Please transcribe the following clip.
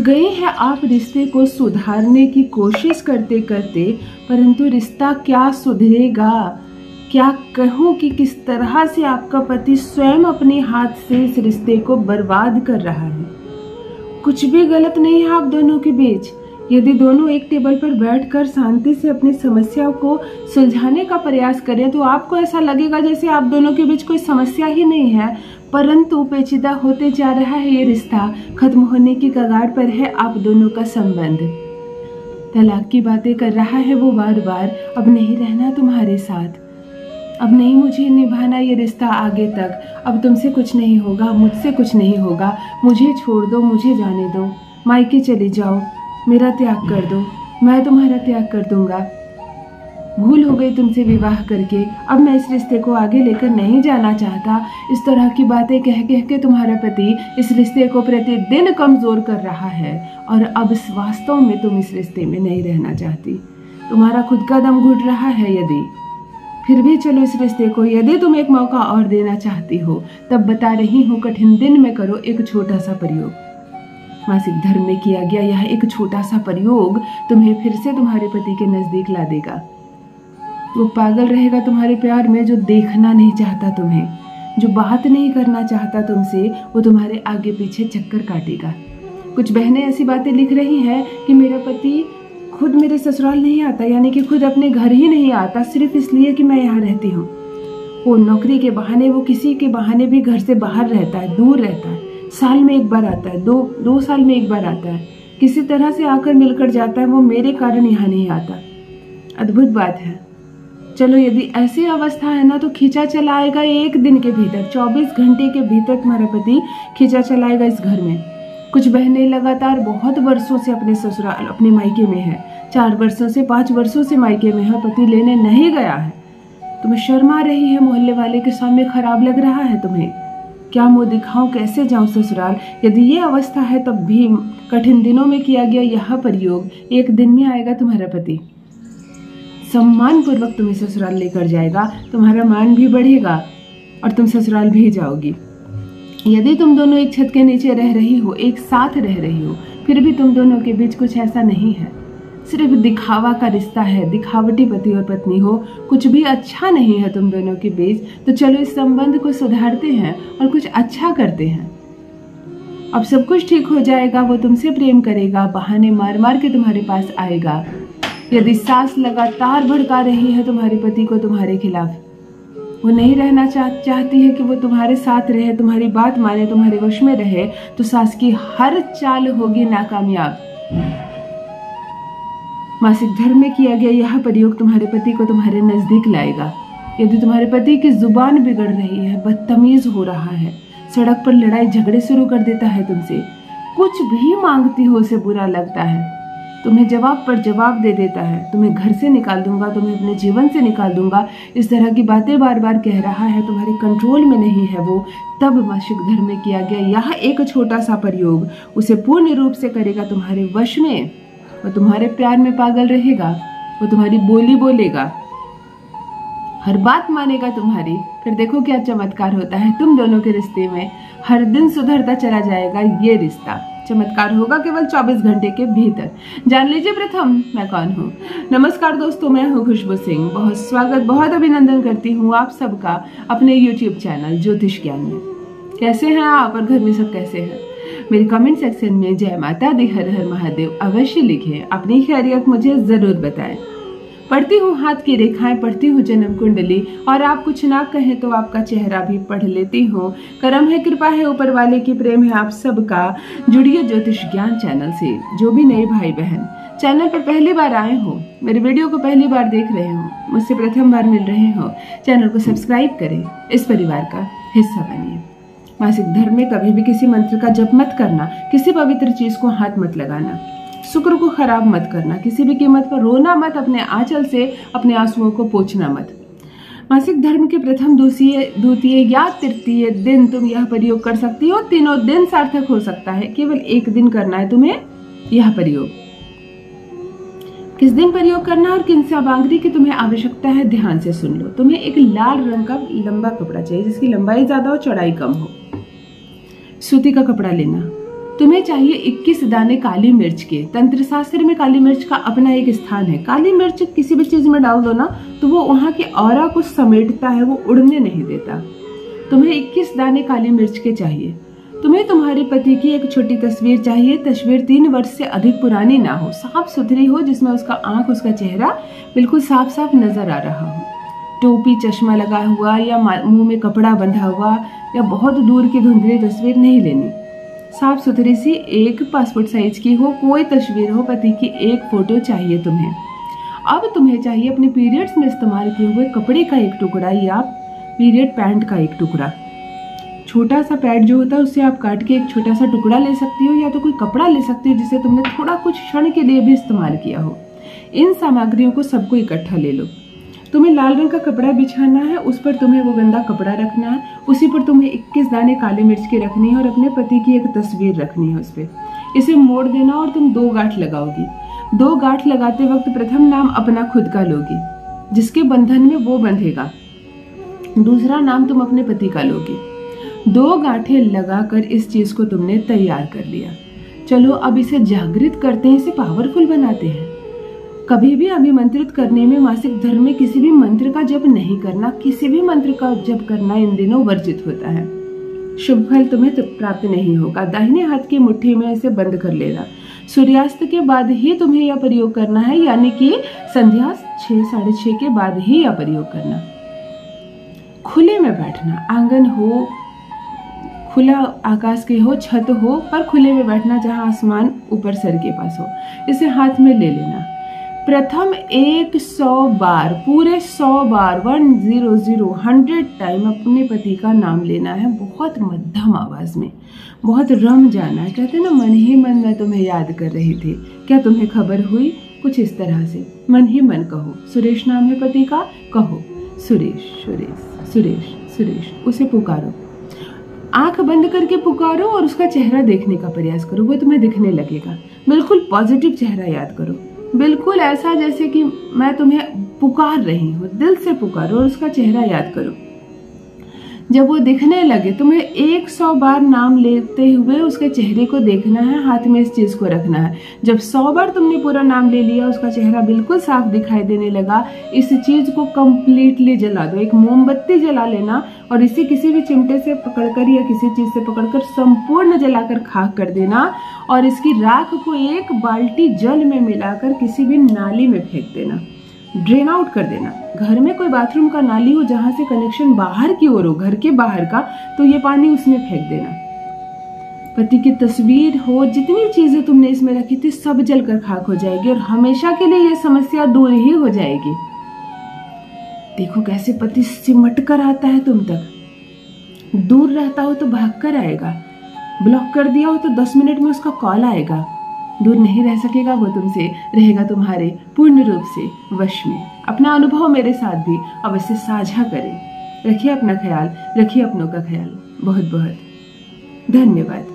गए हैं आप रिश्ते को सुधारने की कोशिश करते करते, परंतु रिश्ता क्या सुधरेगा। क्या कहूँ कि किस तरह से आपका पति स्वयं अपने हाथ से इस रिश्ते को बर्बाद कर रहा है। कुछ भी गलत नहीं है आप दोनों के बीच। यदि दोनों एक टेबल पर बैठकर शांति से अपनी समस्या को सुलझाने का प्रयास करें तो आपको ऐसा लगेगा जैसे आप दोनों के बीच कोई समस्या ही नहीं है, परंतु पेचीदा होते जा रहा है ये रिश्ता, खत्म होने की कगार पर है आप दोनों का संबंध। तलाक की बातें कर रहा है वो बार बार, अब नहीं रहना तुम्हारे साथ, अब नहीं मुझे निभाना ये रिश्ता आगे तक, अब तुमसे कुछ नहीं होगा, मुझसे कुछ नहीं होगा, मुझे छोड़ दो, मुझे जाने दो, मायके चले जाओ, मेरा त्याग कर दो, मैं तुम्हारा त्याग कर दूंगा, भूल हो गई तुमसे विवाह करके, अब मैं इस रिश्ते को आगे लेकर नहीं जाना चाहता। इस तरह की बातें कह कह के तुम्हारा पति इस रिश्ते को प्रतिदिन कमजोर कर रहा है और अब वास्तव में तुम इस रिश्ते में नहीं रहना चाहती। तुम्हारा खुद का दम घुट रहा है, यदि फिर भी चलो इस रिश्ते को, यदि तुम एक मौका और देना चाहती हो तब बता रही हूँ कठिन दिन में करो एक छोटा सा प्रयोग। मासिक धर्म में किया गया यह एक छोटा सा प्रयोग तुम्हें फिर से तुम्हारे पति के नजदीक ला देगा। वो पागल रहेगा तुम्हारे प्यार में जो देखना नहीं चाहता तुम्हें, जो बात नहीं करना चाहता तुमसे, वो तुम्हारे आगे पीछे चक्कर काटेगा। कुछ बहनें ऐसी बातें लिख रही हैं कि मेरा पति खुद मेरे ससुराल नहीं आता, यानी कि खुद अपने घर ही नहीं आता सिर्फ इसलिए कि मैं यहाँ रहती हूँ। वो नौकरी के बहाने, वो किसी के बहाने भी घर से बाहर रहता है, दूर रहता है, साल में एक बार आता है, दो साल में एक बार आता है, किसी तरह से आकर मिलकर जाता है, वो मेरे कारण यहाँ नहीं आता। अद्भुत बात है। चलो यदि ऐसी अवस्था है ना तो खींचा चलाएगा एक दिन के भीतर, 24 घंटे के भीतर तुम्हारा पति खींचा चलाएगा इस घर में। कुछ बहनें लगातार बहुत वर्षों से अपने ससुराल अपने मायके में है, 4 वर्षों से 5 वर्षों से मायके में है, पति लेने नहीं गया है। तुम्हें शर्म आ रही है, मोहल्ले वाले के सामने खराब लग रहा है तुम्हें, क्या मुंह दिखाऊं, कैसे जाऊं ससुराल। यदि ये अवस्था है तब भी कठिन दिनों में किया गया यह प्रयोग, एक दिन में आएगा तुम्हारा पति, सम्मान पूर्वक तुम्हें ससुराल लेकर जाएगा, तुम्हारा मान भी बढ़ेगा और तुम ससुराल भी जाओगी। यदि तुम दोनों एक छत के नीचे रह रही हो, एक साथ रह रही हो, फिर भी तुम दोनों के बीच कुछ ऐसा नहीं है, सिर्फ दिखावा का रिश्ता है, दिखावटी पति और पत्नी हो, कुछ भी अच्छा नहीं है तुम दोनों के बीच, तो चलो इस संबंध को सुधारते हैं और कुछ अच्छा करते हैं। अब सब कुछ ठीक हो जाएगा, वो तुमसे प्रेम करेगा, बहाने मार मार के तुम्हारे पास आएगा। यदि सास लगातार भड़का रही है तुम्हारे पति को तुम्हारे खिलाफ, वो नहीं रहना चाहती है कि वो तुम्हारे साथ रहे, तुम्हारी बात माने, तुम्हारे वश में रहे, तो सास की हर चाल होगी नाकामयाब। मासिक धर्म में किया गया यह प्रयोग तुम्हारे पति को तुम्हारे नजदीक लाएगा। यदि तुम्हारे पति की जुबान बिगड़ रही है, बदतमीज हो रहा है, सड़क पर लड़ाई झगड़े शुरू कर देता है तुमसे, कुछ भी मांगती हो उसे बुरा लगता है, तुम्हें जवाब पर जवाब दे देता है, तुम्हें घर से निकाल दूंगा, तुम्हें अपने जीवन से निकाल दूंगा, इस तरह की बातें बार बार कह रहा है, तुम्हारे कंट्रोल में नहीं है वो, तब मासिक धर्म में किया गया यह एक छोटा सा प्रयोग उसे पूर्ण रूप से करेगा तुम्हारे वश में। वो तुम्हारे प्यार में पागल रहेगा, वो तुम्हारी बोली बोलेगा, हर बात मानेगा तुम्हारी। फिर देखो क्या चमत्कार होता है तुम दोनों के रिश्ते में, हर दिन सुधरता चला जाएगा ये रिश्ता। चमत्कार होगा केवल 24 घंटे के भीतर। जान लीजिए प्रथम मैं कौन हूँ। नमस्कार दोस्तों, मैं हूँ खुशबू सिंह। बहुत स्वागत, बहुत अभिनंदन करती हूँ आप सबका अपने YouTube चैनल ज्योतिष ज्ञान में। कैसे हैं आप और घर में सब कैसे हैं? मेरे कमेंट सेक्शन में जय माता दी, हर हर महादेव अवश्य लिखें, अपनी खैरियत मुझे जरूर बताएं। पढ़ती हूँ हाथ की रेखाएं, पढ़ती हूँ जन्म कुंडली, और आप कुछ ना कहें तो आपका चेहरा भी पढ़ लेती हूँ। करम है, कृपा है ऊपर वाले की, प्रेम है आप सबका। जुड़िए ज्योतिष ज्ञान चैनल से। जो भी नए भाई बहन चैनल पर पहली बार आए हो, मेरे वीडियो को पहली बार देख रहे हो, मुझसे प्रथम बार मिल रहे हो, चैनल को सब्सक्राइब करें, इस परिवार का हिस्सा बनिए। मासिक धर्म में कभी भी किसी मंत्र का जप मत करना, किसी पवित्र चीज को हाथ मत लगाना, शुक्र को खराब मत करना, किसी भी कीमत पर रोना मत, अपने आंचल से अपने आंसुओं को पोंछना मत। मासिक धर्म के प्रथम, द्वितीय या तृतीय दिन तुम यह प्रयोग कर सकती हो। तीनों दिन सार्थक हो सकता है, केवल एक दिन करना है तुम्हें यह प्रयोग। किस दिन प्रयोग करना और किन सामग्री की तुम्हें आवश्यकता है ध्यान से सुन लो। तुम्हें एक लाल रंग का लंबा कपड़ा चाहिए जिसकी लंबाई ज्यादा हो, चौड़ाई कम हो। सूती का कपड़ा लेना, तुम्हें चाहिए 21 दाने काली मिर्च के। तंत्र शास्त्र में काली मिर्च का अपना एक स्थान है। काली मिर्च किसी भी चीज में डाल दो ना तो वो वहां के ऑरा को समेटता है, वो उड़ने नहीं देता। तुम्हें 21 दाने काली मिर्च के चाहिए। तुम्हें तुम्हारे पति की एक छोटी तस्वीर चाहिए। तस्वीर 3 वर्ष से अधिक पुरानी ना हो, साफ सुथरी हो, जिसमें उसका आंख, उसका चेहरा बिल्कुल साफ साफ नजर आ रहा हो। टोपी चश्मा लगा हुआ या मुंह में कपड़ा बंधा हुआ या बहुत दूर की धुंधली तस्वीर नहीं लेनी। साफ सुथरी सी एक पासपोर्ट साइज की हो, कोई तस्वीर हो, पति की एक फोटो चाहिए तुम्हें। अब तुम्हें चाहिए अपने पीरियड्स में इस्तेमाल किए हुए कपड़े का एक टुकड़ा या पीरियड पैंट का एक टुकड़ा। छोटा सा पैड जो होता है उससे आप काट के एक छोटा सा टुकड़ा ले सकती हो, या तो कोई कपड़ा ले सकती हो जिसे तुमने थोड़ा कुछ क्षण के लिए भी इस्तेमाल किया हो। इन सामग्रियों को सबको इकट्ठा ले लो। तुम्हें लाल रंग का कपड़ा बिछाना है, उस पर तुम्हें वो गंदा कपड़ा रखना है, उसी पर तुम्हें 21 दाने काली मिर्च के रखनी है और अपने पति की एक तस्वीर रखनी है उस पर। इसे मोड़ देना और तुम 2 गांठ लगाओगी। 2 गांठ लगाते वक्त प्रथम नाम अपना खुद का लोगी, जिसके बंधन में वो बंधेगा। दूसरा नाम तुम अपने पति का लोगी। 2 गांठें लगाकर इस चीज को तुमने तैयार कर लिया। चलो अब इसे जागृत करते हैं, इसे पावरफुल बनाते हैं। कभी भी अभिमंत्रित करने में, मासिक धर्म में किसी भी मंत्र का जप नहीं करना। किसी भी मंत्र का जप करना इन दिनों वर्जित होता है। शुभ फल तुम्हें प्राप्त नहीं होगा। दाहिने हाथ की मुट्ठी में इसे बंद कर लेना। सूर्यास्त के बाद ही तुम्हें यह प्रयोग करना है, यानी कि संध्या 6, 6:30 के बाद ही यह प्रयोग करना। खुले में बैठना, आंगन हो, खुला आकाश के हो, छत हो, पर खुले में बैठना जहां आसमान ऊपर सर के पास हो। इसे हाथ में ले लेना। प्रथम 100 बार, पूरे 100 बार 100 टाइम अपने पति का नाम लेना है, बहुत मध्यम आवाज में, बहुत रम जाना है। कहते हैं ना, मन ही मन मैं तुम्हें याद कर रही थी, क्या तुम्हें खबर हुई? कुछ इस तरह से मन ही मन कहो। सुरेश नाम है पति का, कहो सुरेश सुरेश सुरेश सुरेश। उसे पुकारो, आंख बंद करके पुकारो और उसका चेहरा देखने का प्रयास करो, वो तुम्हें दिखने लगेगा। बिल्कुल पॉजिटिव चेहरा याद करो, बिल्कुल ऐसा जैसे कि मैं तुम्हें पुकार रही हूँ। दिल से पुकारो और उसका चेहरा याद करो। जब वो दिखने लगे, तुम्हें 100 बार नाम लेते हुए उसके चेहरे को देखना है, हाथ में इस चीज को रखना है। जब 100 बार तुमने पूरा नाम ले लिया, उसका चेहरा बिल्कुल साफ दिखाई देने लगा, इस चीज को कंप्लीटली जला दो। एक मोमबत्ती जला लेना और इसे किसी भी चिमटे से पकड़कर या किसी चीज से पकड़कर संपूर्ण जलाकर खाक कर देना और इसकी राख को 1 बाल्टी जल में मिलाकर किसी भी नाली में फेंक देना, ड्रेन आउट कर देना। घर में कोई बाथरूम का नाली हो जहां से कनेक्शन बाहर की ओर हो, घर के बाहर का, तो ये पानी उसमें फेंक देना। पति की तस्वीर हो, जितनी चीजें तुमने इसमें रखी थी सब जलकर खाक हो जाएगी और हमेशा के लिए ये समस्या दूर ही हो जाएगी। देखो कैसे पति सिमट कर आता है तुम तक। दूर रहता हो तो भाग कर आएगा, ब्लॉक कर दिया हो तो 10 मिनट में उसका कॉल आएगा। दूर नहीं रह सकेगा वो तुमसे, रहेगा तुम्हारे पूर्ण रूप से वश में। अपना अनुभव मेरे साथ भी अवश्य साझा करें। रखिए अपना ख्याल, रखिए अपनों का ख्याल। बहुत बहुत धन्यवाद।